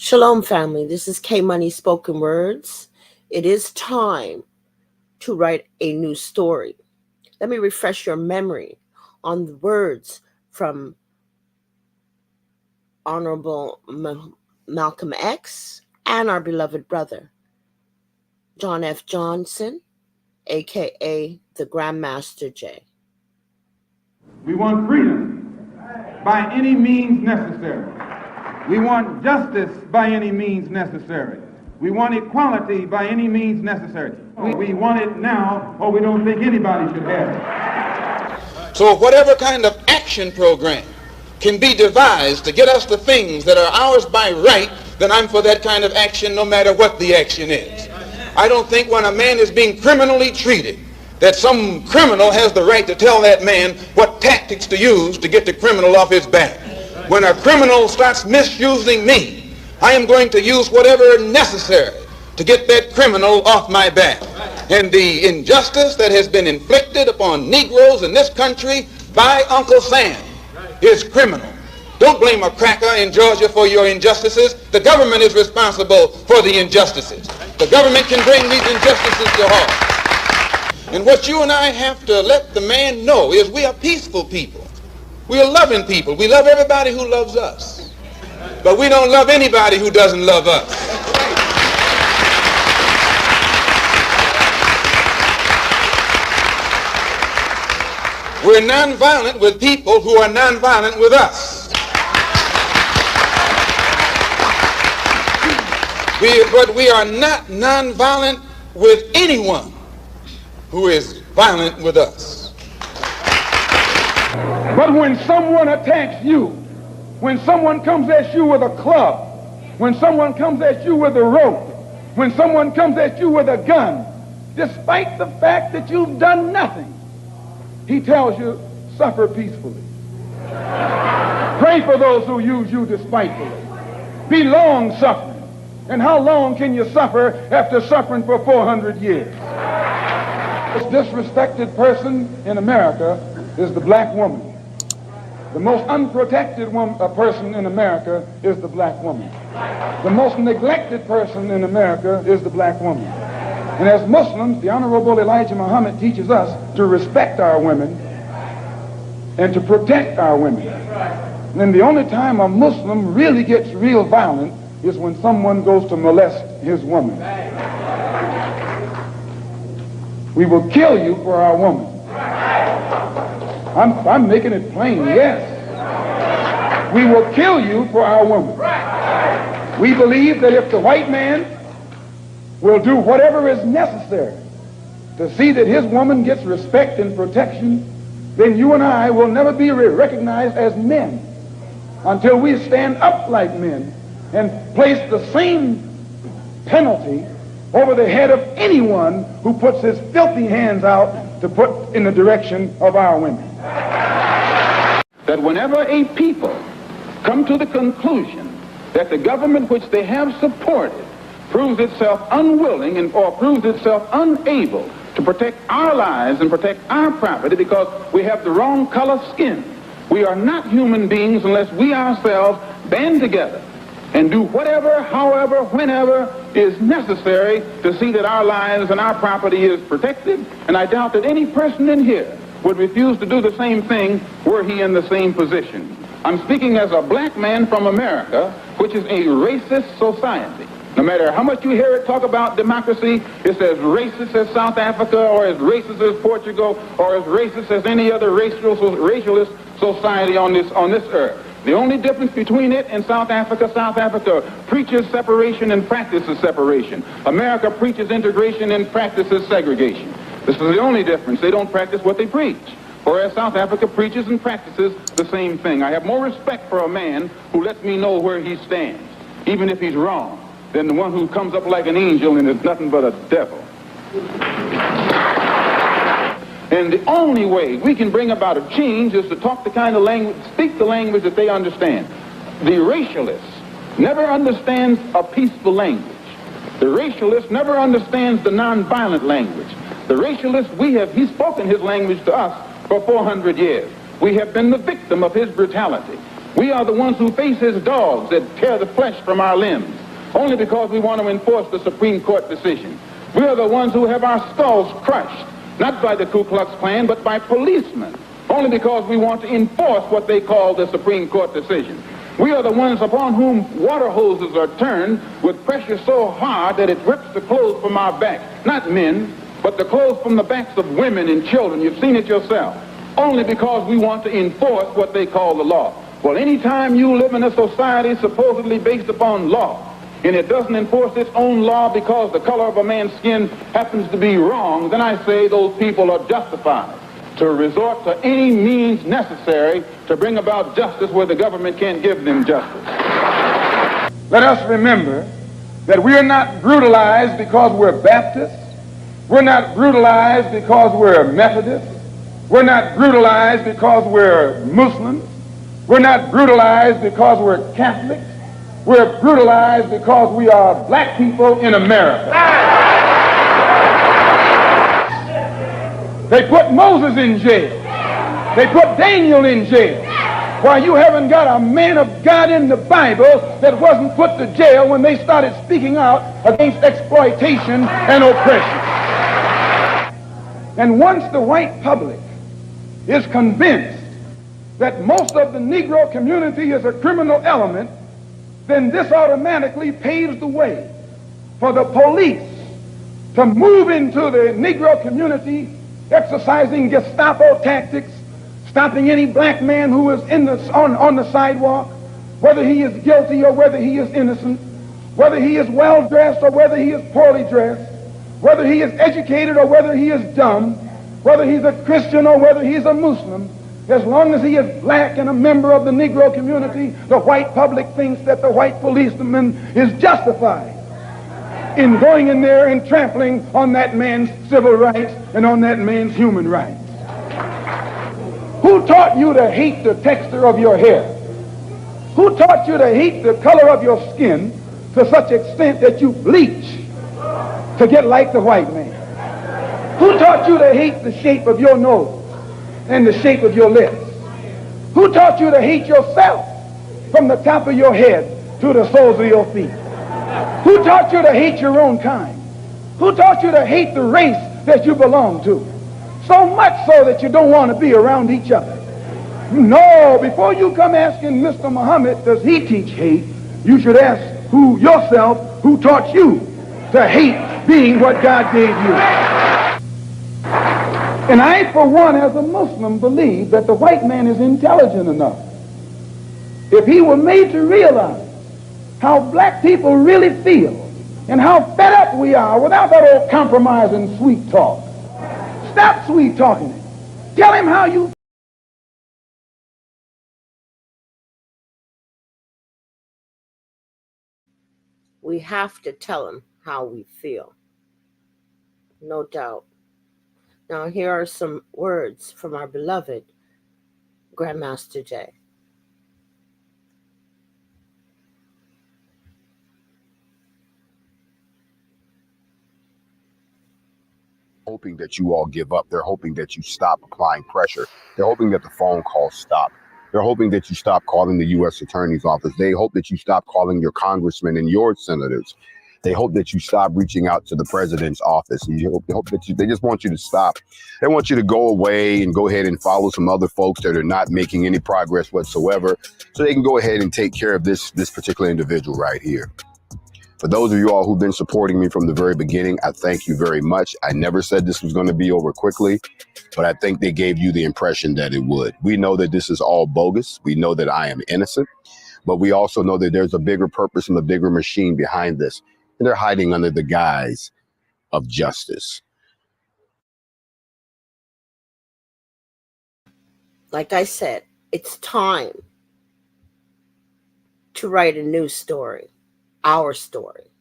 Shalom, family. This is K Money Spoken Words. It is time to write a new story. Let me refresh your memory on the words from Honorable Malcolm X and our beloved brother, John F. Johnson, a.k.a. the Grandmaster J. We want freedom by any means necessary. We want justice by any means necessary. We want equality by any means necessary. We want it now, or we don't think anybody should have it. So whatever kind of action program can be devised to get us the things that are ours by right, then I'm for that kind of action no matter what the action is. I don't think when a man is being criminally treated that some criminal has the right to tell that man what tactics to use to get the criminal off his back. When a criminal starts misusing me, I am going to use whatever necessary to get that criminal off my back. And the injustice that has been inflicted upon Negroes in this country by Uncle Sam is criminal. Don't blame a cracker in Georgia for your injustices. The government is responsible for the injustices. The government can bring these injustices to halt. And what you and I have to let the man know is we are peaceful people. We are loving people. We love everybody who loves us. But we don't love anybody who doesn't love us. We're nonviolent with people who are nonviolent with us. But we are not nonviolent with anyone who is violent with us. But when someone attacks you, when someone comes at you with a club, when someone comes at you with a rope, when someone comes at you with a gun, despite the fact that you've done nothing, he tells you, suffer peacefully. Pray for those who use you despitefully. Be long-suffering. And how long can you suffer after suffering for 400 years? The most disrespected person in America is the black woman. The most unprotected person in America is the black woman. The most neglected person in America is the black woman. And as Muslims, the Honorable Elijah Muhammad teaches us to respect our women and to protect our women. And the only time a Muslim really gets real violent is when someone goes to molest his woman. We will kill you for our woman. I'm making it plain, yes. We will kill you for our woman. We believe that if the white man will do whatever is necessary to see that his woman gets respect and protection, then you and I will never be recognized as men until we stand up like men and place the same penalty over the head of anyone who puts his filthy hands out to put in the direction of our women. That whenever a people come to the conclusion that the government which they have supported proves itself unwilling or proves itself unable to protect our lives and protect our property because we have the wrong color skin, we are not human beings unless we ourselves band together and do whatever, however, whenever is necessary to see that our lives and our property is protected. And I doubt that any person in here would refuse to do the same thing were he in the same position. I'm speaking as a black man from America, which is a racist society. No matter how much you hear it talk about democracy, it's as racist as South Africa or as racist as Portugal or as racist as any other racialist society on this earth. The only difference between it and South Africa preaches separation and practices separation. America preaches integration and practices segregation. This is the only difference. They don't practice what they preach. Whereas South Africa preaches and practices the same thing. I have more respect for a man who lets me know where he stands, even if he's wrong, than the one who comes up like an angel and is nothing but a devil. And the only way we can bring about a change is to talk the kind of language, speak the language that they understand. The racialist never understands a peaceful language. The racialist never understands the nonviolent language. The racialist, he's spoken his language to us for 400 years. We have been the victim of his brutality. We are the ones who face his dogs that tear the flesh from our limbs. only because we want to enforce the Supreme Court decision. We are the ones who have our skulls crushed, not by the Ku Klux Klan, but by policemen, only because we want to enforce what they call the Supreme Court decision. We are the ones upon whom water hoses are turned with pressure so hard that it rips the clothes from our backs. Not men, but the clothes from the backs of women and children. You've seen it yourself. Only because we want to enforce what they call the law. Well, anytime you live in a society supposedly based upon law, and it doesn't enforce its own law because the color of a man's skin happens to be wrong, then I say those people are justified to resort to any means necessary to bring about justice where the government can't give them justice. Let us remember that we are not brutalized because we're Baptists. We're not brutalized because we're Methodists. We're not brutalized because we're Muslims. We're not brutalized because we're Catholics. We're brutalized because we are black people in America. They put Moses in jail. They put Daniel in jail. Why, you haven't got a man of God in the Bible that wasn't put to jail when they started speaking out against exploitation and oppression. And once the white public is convinced that most of the Negro community is a criminal element, then this automatically paves the way for the police to move into the Negro community, exercising Gestapo tactics, stopping any black man who is on the sidewalk, whether he is guilty or whether he is innocent, whether he is well-dressed or whether he is poorly dressed, whether he is educated or whether he is dumb, whether he's a Christian or whether he's a Muslim. As long as he is black and a member of the Negro community, the white public thinks that the white policeman is justified in going in there and trampling on that man's civil rights and on that man's human rights. Who taught you to hate the texture of your hair? Who taught you to hate the color of your skin to such extent that you bleach to get like the white man? Who taught you to hate the shape of your nose and the shape of your lips? Who taught you to hate yourself from the top of your head to the soles of your feet? Who taught you to hate your own kind? Who taught you to hate the race that you belong to? So much so that you don't want to be around each other. No, before you come asking Mr. Muhammad, does he teach hate, you should ask yourself who taught you to hate being what God gave you. And I, for one, as a Muslim, believe that the white man is intelligent enough. If he were made to realize how black people really feel and how fed up we are without that old compromise and sweet talk. Stop sweet talking. Tell him how you We have to tell them how we feel. No doubt. Now, here are some words from our beloved Grandmaster Jay. Hoping that you all give up. They're hoping that you stop applying pressure. They're hoping that the phone calls stop. They're hoping that you stop calling the U.S. Attorney's Office. They hope that you stop calling your congressmen and your senators. They hope that you stop reaching out to the president's office. They hope that they just want you to stop. They want you to go away and go ahead and follow some other folks that are not making any progress whatsoever, so they can go ahead and take care of this particular individual right here. For those of you all who've been supporting me from the very beginning, I thank you very much. I never said this was going to be over quickly, but I think they gave you the impression that it would. We know that this is all bogus. We know that I am innocent, but we also know that there's a bigger purpose and a bigger machine behind this. And they're hiding under the guise of justice. Like I said, it's time to write a new story, our story.